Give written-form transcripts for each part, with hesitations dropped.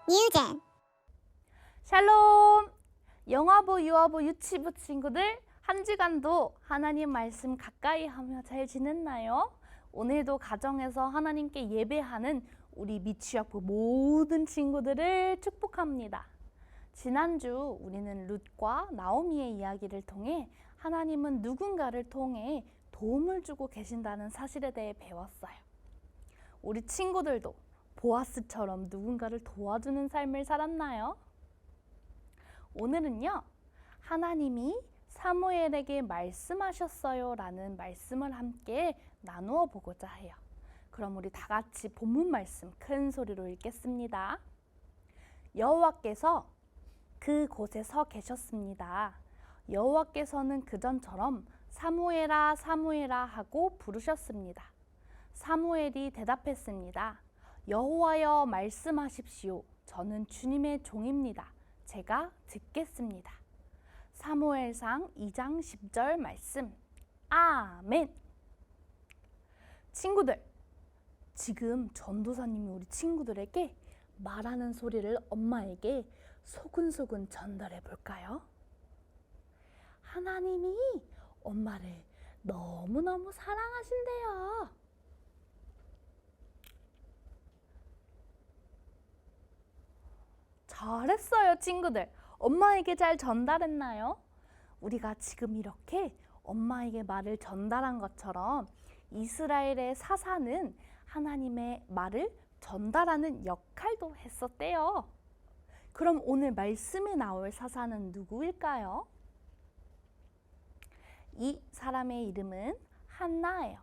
뉴젠. 샬롬! 영화부, 유아부, 유치부 친구들, 한 주간도 하나님 말씀 가까이 하며 잘 지냈나요? 오늘도 가정에서 하나님께 예배하는 우리 미취학부 모든 친구들을 축복합니다. 지난주 우리는 룻과 나오미의 이야기를 통해 하나님은 누군가를 통해 도움을 주고 계신다는 사실에 대해 배웠어요. 우리 친구들도 보아스처럼 누군가를 도와주는 삶을 살았나요? 오늘은요, 하나님이 사무엘에게 말씀하셨어요 라는 말씀을 함께 나누어 보고자 해요. 그럼 우리 다 같이 본문 말씀 큰 소리로 읽겠습니다. 여호와께서 그곳에 서 계셨습니다. 여호와께서는 그전처럼 사무엘아 사무엘아 하고 부르셨습니다. 사무엘이 대답했습니다. 여호와여 말씀하십시오. 저는 주님의 종입니다. 제가 듣겠습니다. 사무엘상 2장 10절 말씀. 아멘. 친구들, 지금 전도사님이 우리 친구들에게 말하는 소리를 엄마에게 소근소근 전달해 볼까요? 하나님이 엄마를 너무너무 사랑하신대요. 잘했어요, 친구들. 엄마에게 잘 전달했나요? 우리가 지금 이렇게 엄마에게 말을 전달한 것처럼 이스라엘의 사사는 하나님의 말을 전달하는 역할도 했었대요. 그럼 오늘 말씀에 나올 사사는 누구일까요? 이 사람의 이름은 한나예요.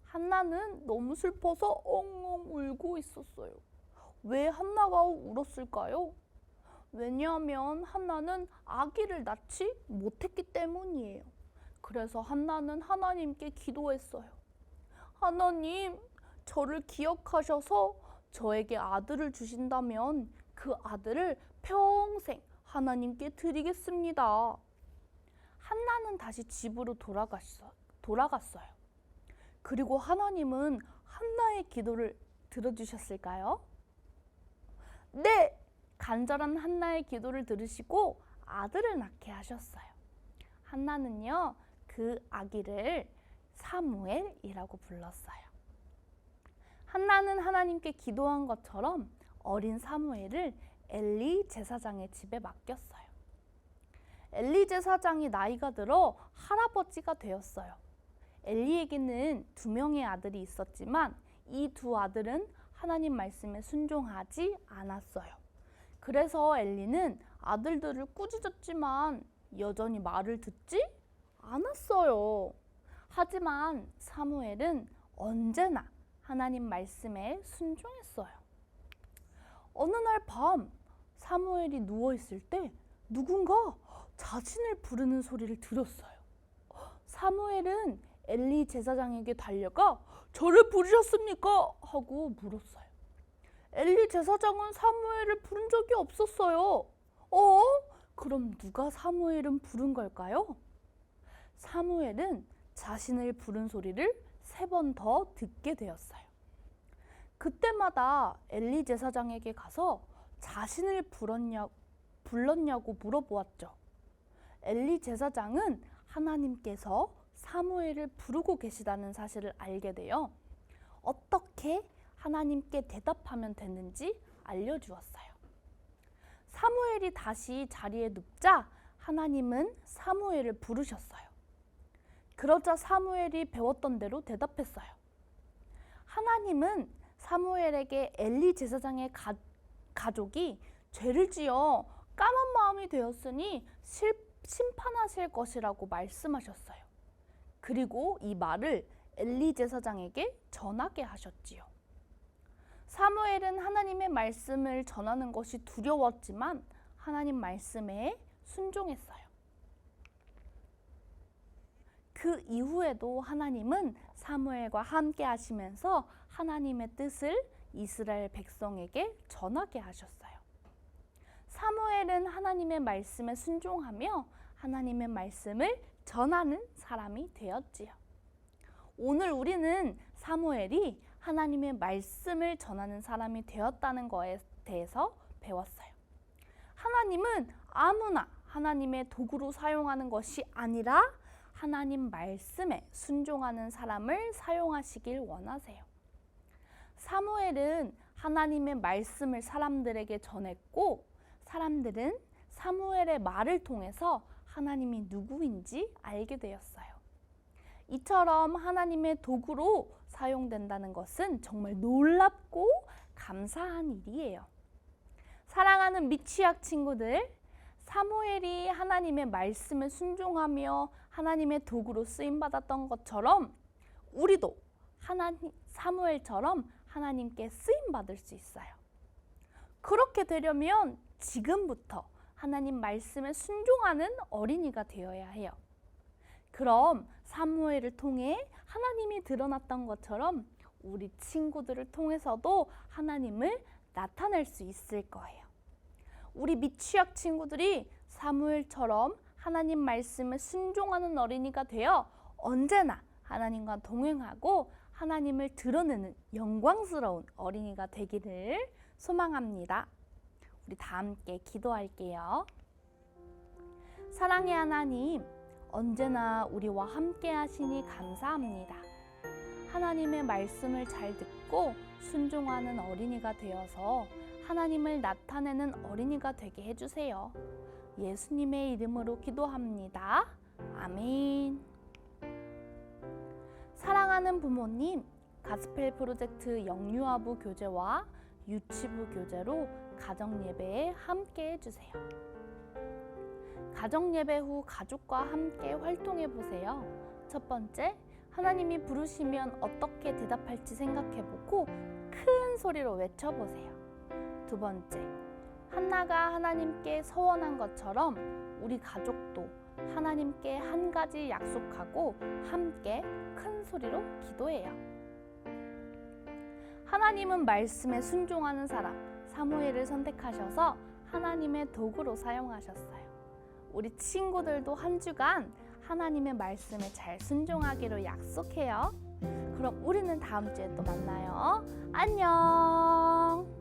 한나는 너무 슬퍼서 엉엉 울고 있었어요. 왜 한나가 울었을까요? 왜냐하면 한나는 아기를 낳지 못했기 때문이에요. 그래서 한나는 하나님께 기도했어요. 하나님, 저를 기억하셔서 저에게 아들을 주신다면 그 아들을 평생 하나님께 드리겠습니다. 한나는 다시 집으로 돌아갔어요. 그리고 하나님은 한나의 기도를 들어주셨을까요? 네! 간절한 한나의 기도를 들으시고 아들을 낳게 하셨어요. 한나는요, 그 아기를 사무엘이라고 불렀어요. 한나는 하나님께 기도한 것처럼 어린 사무엘을 엘리 제사장의 집에 맡겼어요. 엘리 제사장이 나이가 들어 할아버지가 되었어요. 엘리에게는 2명의 아들이 있었지만 이 2 아들은 하나님 말씀에 순종하지 않았어요. 그래서 엘리는 아들들을 꾸짖었지만 여전히 말을 듣지 않았어요. 하지만 사무엘은 언제나 하나님 말씀에 순종했어요. 어느 날 밤 사무엘이 누워있을 때 누군가 자신을 부르는 소리를 들었어요. 사무엘은 엘리 제사장에게 달려가 저를 부르셨습니까? 하고 물었어요. 엘리 제사장은 사무엘을 부른 적이 없었어요. 그럼 누가 사무엘은 부른 걸까요? 사무엘은 자신을 부른 소리를 3번 더 듣게 되었어요. 그때마다 엘리 제사장에게 가서 자신을 불렀냐고 물어보았죠. 엘리 제사장은 하나님께서 사무엘을 부르고 계시다는 사실을 알게 되어 어떻게 하나님께 대답하면 되는지 알려주었어요. 사무엘이 다시 자리에 눕자 하나님은 사무엘을 부르셨어요. 그러자 사무엘이 배웠던 대로 대답했어요. 하나님은 사무엘에게 엘리 제사장의 가족이 죄를 지어 까만 마음이 되었으니 심판하실 것이라고 말씀하셨어요. 그리고 이 말을 엘리 제사장에게 전하게 하셨지요. 사무엘은 하나님의 말씀을 전하는 것이 두려웠지만 하나님 말씀에 순종했어요. 그 이후에도 하나님은 사무엘과 함께 하시면서 하나님의 뜻을 이스라엘 백성에게 전하게 하셨어요. 사무엘은 하나님의 말씀에 순종하며 하나님의 말씀을 전하는 사람이 되었지요. 오늘 우리는 사무엘이 하나님의 말씀을 전하는 사람이 되었다는 것에 대해서 배웠어요. 하나님은 아무나 하나님의 도구로 사용하는 것이 아니라 하나님 말씀에 순종하는 사람을 사용하시길 원하세요. 사무엘은 하나님의 말씀을 사람들에게 전했고 사람들은 사무엘의 말을 통해서 하나님이 누구인지 알게 되었어요. 이처럼 하나님의 도구로 사용된다는 것은 정말 놀랍고 감사한 일이에요. 사랑하는 미취학 친구들, 사무엘이 하나님의 말씀에 순종하며 하나님의 도구로 쓰임받았던 것처럼 우리도 사무엘처럼 하나님께 쓰임받을 수 있어요. 그렇게 되려면 지금부터 하나님 말씀에 순종하는 어린이가 되어야 해요. 그럼 사무엘을 통해 하나님이 드러났던 것처럼 우리 친구들을 통해서도 하나님을 나타낼 수 있을 거예요. 우리 미취학 친구들이 사무엘처럼 하나님 말씀에 순종하는 어린이가 되어 언제나 하나님과 동행하고 하나님을 드러내는 영광스러운 어린이가 되기를 소망합니다. 우리 다 함께 기도할게요. 사랑의 하나님, 언제나 우리와 함께 하시니 감사합니다. 하나님의 말씀을 잘 듣고 순종하는 어린이가 되어서 하나님을 나타내는 어린이가 되게 해주세요. 예수님의 이름으로 기도합니다. 아멘. 사랑하는 부모님, 가스펠 프로젝트 영유아부 교재와 유치부 교재로 가정예배에 함께 해주세요. 가정예배 후 가족과 함께 활동해 보세요. 첫 번째, 하나님이 부르시면 어떻게 대답할지 생각해보고 큰 소리로 외쳐보세요. 두 번째, 한나가 하나님께 서원한 것처럼 우리 가족도 하나님께 한 가지 약속하고 함께 큰 소리로 기도해요. 하나님은 말씀에 순종하는 사람, 사무엘을 선택하셔서 하나님의 도구로 사용하셨어요. 우리 친구들도 한 주간 하나님의 말씀에 잘 순종하기로 약속해요. 그럼 우리는 다음 주에 또 만나요. 안녕.